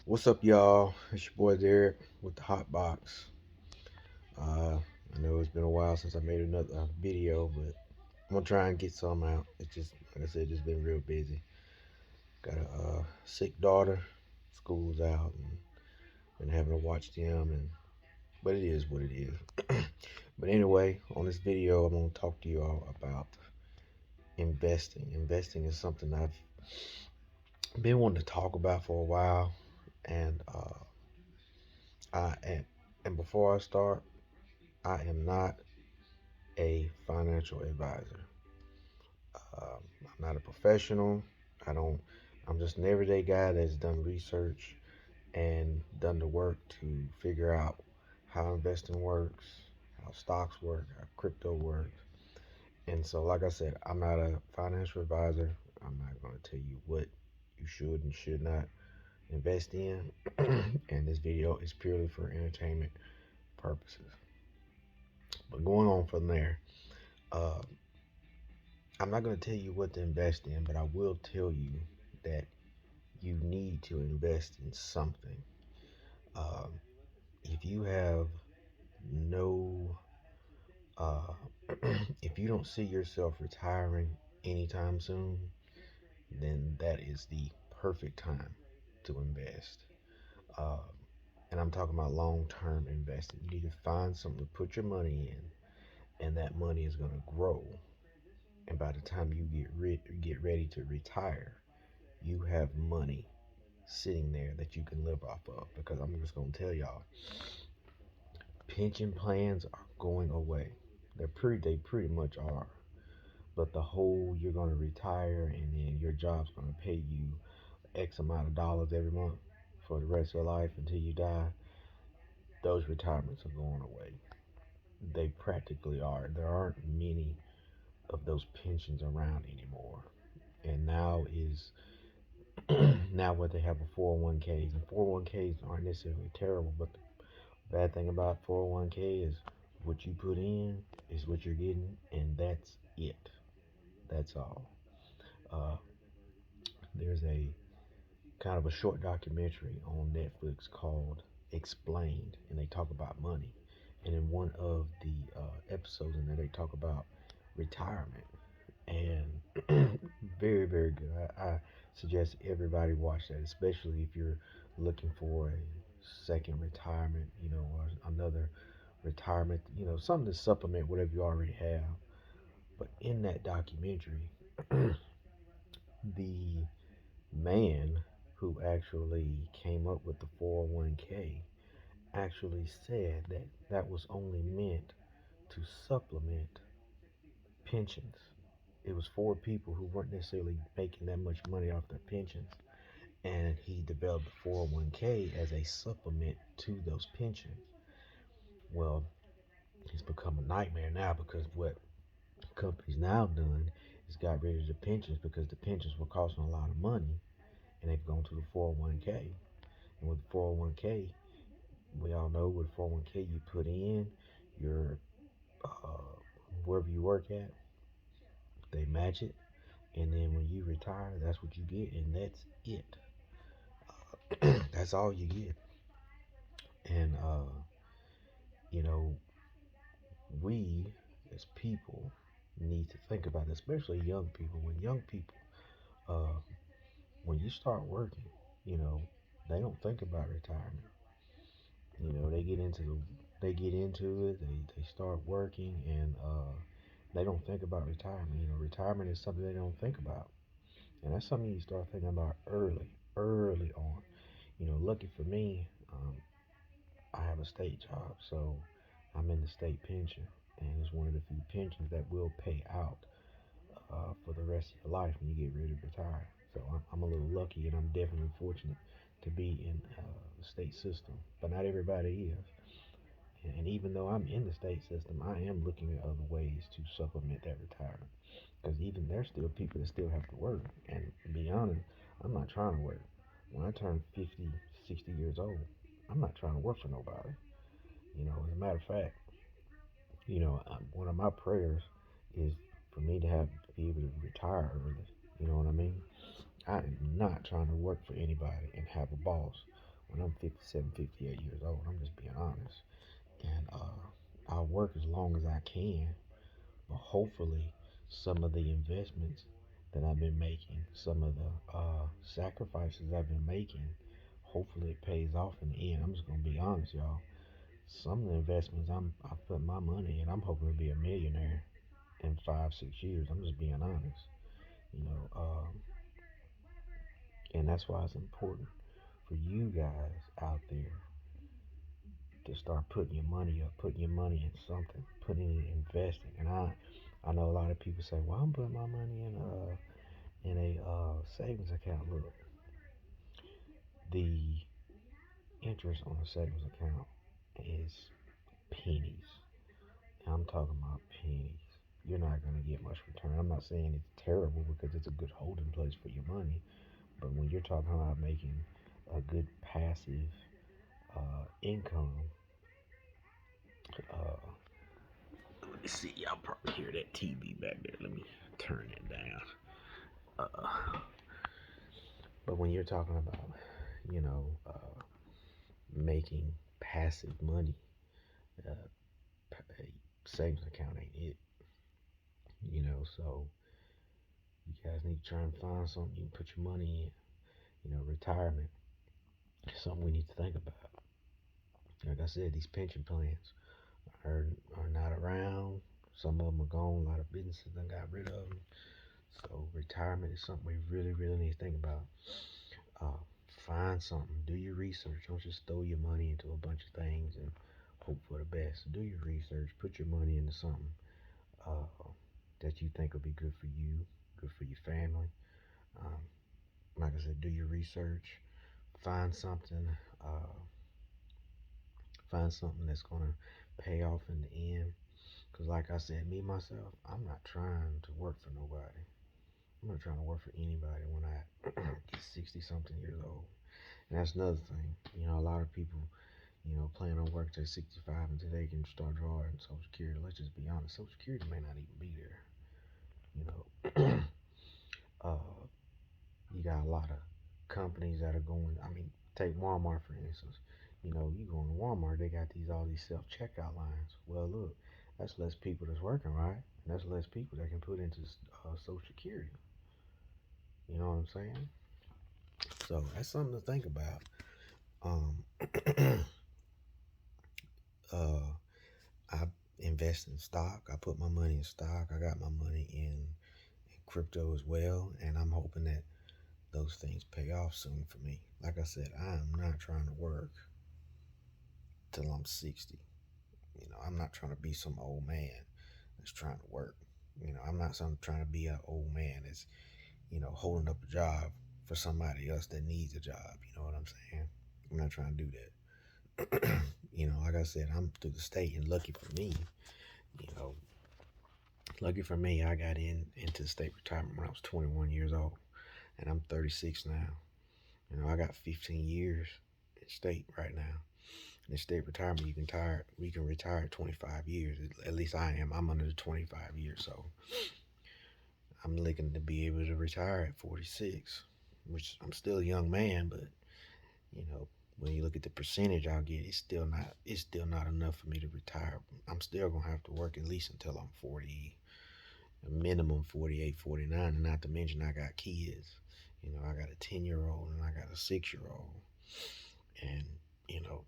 What's up, y'all? It's your boy Derek with the Hot Box. I know it's been a while since I made another video, but I'm gonna try and get some out. It's just, like I said, just been real busy. Got a sick daughter. School's out, and been having to watch them. But it is what it is. But anyway, on this video, I'm gonna talk to you all about investing. Investing is something I've been wanting to talk about for a while, and I am. And before I start, I am not a financial advisor. I'm not a professional. I don't. I'm just an everyday guy that's done research and done the work to figure out how investing works, how stocks work, how crypto works. And so, like I said, I'm not a financial advisor. I'm not going to tell you what you should and should not invest in. And this video is purely for entertainment purposes. But going on from there, uh, I'm not going to tell you what to invest in, but I will tell you that you need to invest in something. Um, if you have no, uh, if you don't see yourself retiring anytime soon, then that is the perfect time to invest. Uh, and I'm talking about long term investing. You need to find something to put your money in, and that money is going to grow. And by the time you get ready to retire, you have money sitting there that you can live off of. Because I'm just gonna tell y'all, pension plans are going away. They pretty much are. But the whole you're gonna retire and then your job's gonna pay you X amount of dollars every month for the rest of your life until you die, those retirements are going away. They practically are. There aren't many of those pensions around anymore. And now is now what they have a 401ks, and 401ks aren't necessarily terrible, but the bad thing about 401k is what you put in is what you're getting, and that's it. That's all. Uh, there's a kind of a short documentary on Netflix called Explained, and they talk about money. And in one of the episodes in there, they talk about retirement, and very, very good. I suggest everybody watch that, especially if you're looking for a second retirement, or another retirement, something to supplement whatever you already have. But in that documentary, the man who actually came up with the 401k actually said that that was only meant to supplement pensions. It was for people who weren't necessarily making that much money off their pensions, and he developed the 401k as a supplement to those pensions. Well, it's become a nightmare now because what companies now done is got rid of the pensions because the pensions were costing a lot of money, and they've gone to the 401k. And with the 401k, we all know with 401k you put in your wherever you work at, they match it, and then when you retire, that's what you get, and that's it. That's all you get. And you know, we as people need to think about it, especially young people. When young people, uh, when you start working, you know, they don't think about retirement. They get into it. They start working, and they don't think about retirement. Retirement is something they don't think about, and that's something you start thinking about early on. Lucky for me, I have a state job, so I'm in the state pension, and it's one of the few pensions that will pay out for the rest of your life when you get ready to retire. So I'm a little lucky, and I'm definitely fortunate to be in the state system, but not everybody is. And even though I'm in the state system, I am looking at other ways to supplement that retirement. Because even there's still people that still have to work. And to be honest, I'm not trying to work. When I turn 50, 60 years old, I'm not trying to work for nobody. As a matter of fact, one of my prayers is for me to be able to retire early. You know what I mean? I am not trying to work for anybody and have a boss. when I'm 57, 58 years old. I'm just being honest. And I'll work as long as I can, but hopefully some of the investments that I've been making, some of the sacrifices I've been making, hopefully it pays off in the end. I'm just gonna be honest, y'all. Some of the investments I put my money in, I'm hoping to be a millionaire in 5, 6 years. I'm just being honest, you know. And that's why it's important for you guys out there to start putting your money up, putting your money in something, putting it in investing. And I know a lot of people say, "Well, I'm putting my money in a savings account." Look, the interest on a savings account is pennies. I'm talking about pennies. You're not going to get much return. I'm not saying it's terrible because it's a good holding place for your money, but when you're talking about making a good passive income, uh, let me see. Y'all probably hear that TV back there. Let me turn it down. Uh, but when you're talking about, making passive money, uh, a savings account ain't it. So you guys need to try and find something you can put your money in. Retirement is something we need to think about. Like I said, these pension plans are are not around. Some of them are gone. A lot of businesses done got rid of them. So retirement is something we really, really need to think about. Uh, Find something. Do your research. Don't just throw your money into a bunch of things and hope for the best. Do your research. Put your money into something uh, that you think will be good for you, good for your family. Um, like I said, do your research. Find something. Uh, find something that's gonna pay off in the end. Cause like I said, me myself, I'm not trying to work for nobody. I'm not trying to work for anybody when I get 60 something years old. And that's another thing. A lot of people, plan on work till 65 until they can start drawing Social Security. Let's just be honest. Social Security may not even be there. You know, uh, you got a lot of companies that are going. I mean, take Walmart for instance. You go in Walmart, they got all these self checkout lines. Well, look, that's less people that's working, right? And that's less people that can put into Social Security. You know what I'm saying? So that's something to think about. Um, uh, I invest in stock. I put my money in stock. I got my money in crypto as well, and I'm hoping that those things pay off soon for me. Like I said, I am not trying to work till I'm 60. I'm not trying to be some old man that's trying to work. I'm not some trying to be an old man that's, holding up a job for somebody else that needs a job. You know what I'm saying? I'm not trying to do that. Like I said, I'm through the state, and you know, lucky for me, I got into state retirement when I was 21 years old, and I'm 36 now. I got 15 years in state right now. In state retirement, we can retire at 25 years. At least I am. I'm under the 25 years, so I'm looking to be able to retire at 46, which I'm still a young man, but you know, when you look at the percentage I'll get, it's still not enough for me to retire. I'm still gonna have to work at least until I'm 40, a minimum 48, 49, and not to mention I got kids. I got a 10-year-old and I got a 6-year-old, and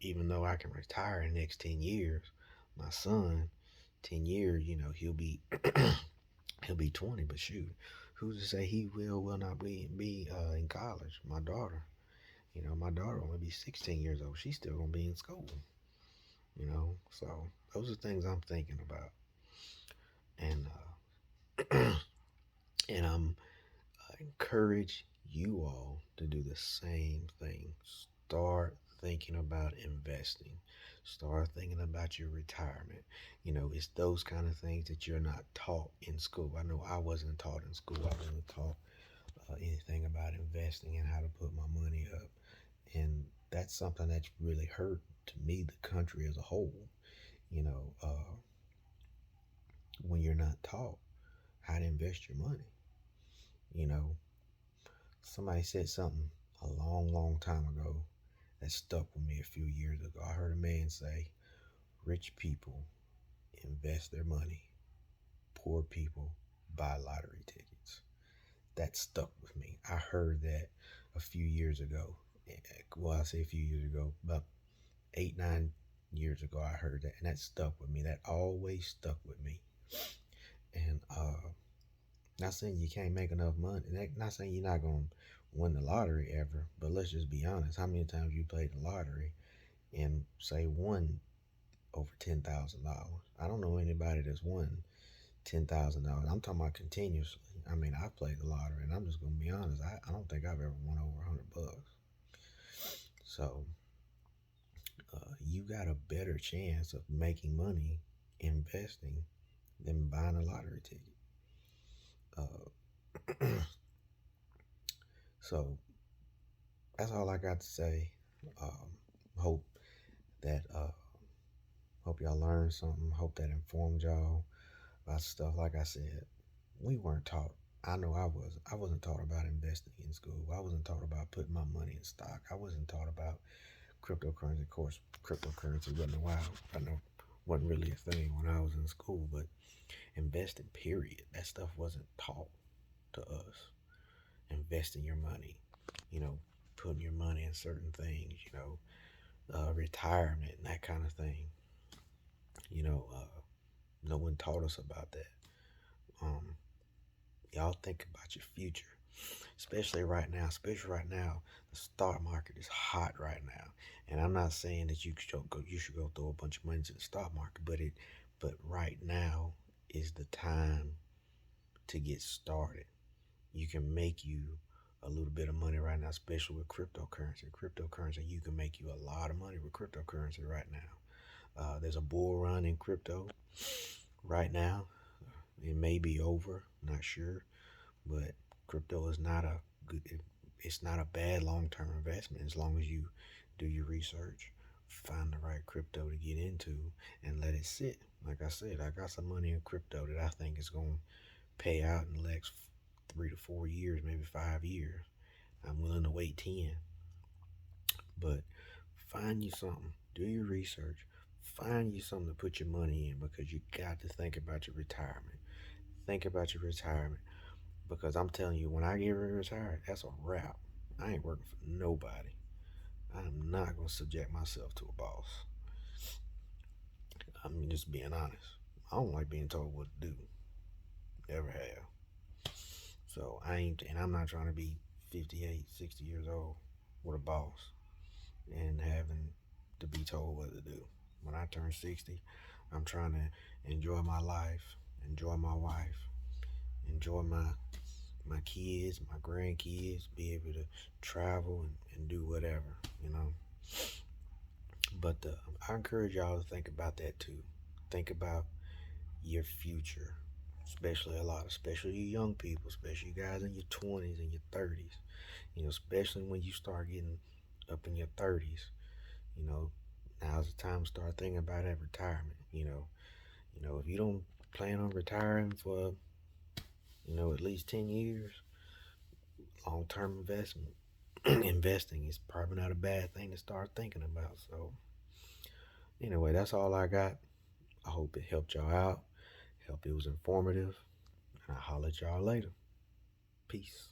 even though I can retire in the next 10 years, my son, 10 years, he'll be 20. But shoot, who's to say he will not be in college? My daughter only be 16 years old. She's still gonna be in school. So those are things I'm thinking about, and and I'm encourage you all to do the same thing. Start thinking about investing. Start thinking about your retirement. It's those kind of things that you're not taught in school. I know I wasn't taught in school. I wasn't taught anything about investing and how to put my money up. And that's something that's really hurt to me, the country as a whole. You know, uh, when you're not taught how to invest your money. You know, Somebody said something a long, long time ago that stuck with me a few years ago. I heard a man say, rich people invest their money, poor people buy lottery tickets. That stuck with me. I heard that a few years ago. Well, I say a few years ago, about 8, 9 years ago, I heard that, and that stuck with me. That always stuck with me. And not saying you can't make enough money. Not saying you're not gonna win the lottery ever. But let's just be honest. How many times you played the lottery and say won over $10,000? I don't know anybody that's won $10,000. I'm talking about continuously. I mean, I played the lottery, and I'm just gonna be honest. I don't think I've ever won over $100. So you got a better chance of making money investing than buying a lottery ticket. So that's all I got to say. Hope that hope y'all learned something. Hope that informed y'all about stuff. Like I said, we weren't taught. I know I wasn't taught about investing in school. I wasn't taught about putting my money in stock. I wasn't taught about cryptocurrency. Of course, cryptocurrency wasn't a while. I know wasn't really a thing when I was in school, but investing, period. That stuff wasn't taught to us. Investing your money, you know, putting your money in certain things, retirement and that kind of thing. You know, no one taught us about that. Um, y'all think about your future, especially right now. Especially right now, the stock market is hot right now, and I'm not saying that you should go throw a bunch of money into the stock market, but right now is the time to get started. You can make you a little bit of money right now, especially with cryptocurrency. Cryptocurrency, you can make you a lot of money with cryptocurrency right now. There's a bull run in crypto right now. It may be over, not sure, but crypto is not a good. It's not a bad long-term investment as long as you do your research, find the right crypto to get into, and let it sit. Like I said, I got some money in crypto that I think is going to pay out in the next 3 to 4 years, maybe 5 years. I'm willing to wait 10. But find you something. Do your research. Find you something to put your money in because you got to think about your retirement. Think about your retirement because I'm telling you, when I get retired, that's a wrap. I ain't working for nobody. I'm not going to subject myself to a boss. I'm just being honest. I don't like being told what to do. Never have. So I'm not trying to be 58, 60 years old with a boss and having to be told what to do. When I turn 60, I'm trying to enjoy my life, enjoy my wife, enjoy my kids, my grandkids, be able to travel and do whatever, you know. But I encourage y'all to think about that too. Think about your future, especially you young people, especially you guys in your 20s and your 30s. Especially when you start getting up in your 30s. You know, now's the time to start thinking about that retirement. If you don't plan on retiring for at least 10 years, long-term investment investing is probably not a bad thing to start thinking about. So anyway, that's all I got. I hope it helped y'all out. Hope it was informative. And I'll holler at y'all later. Peace.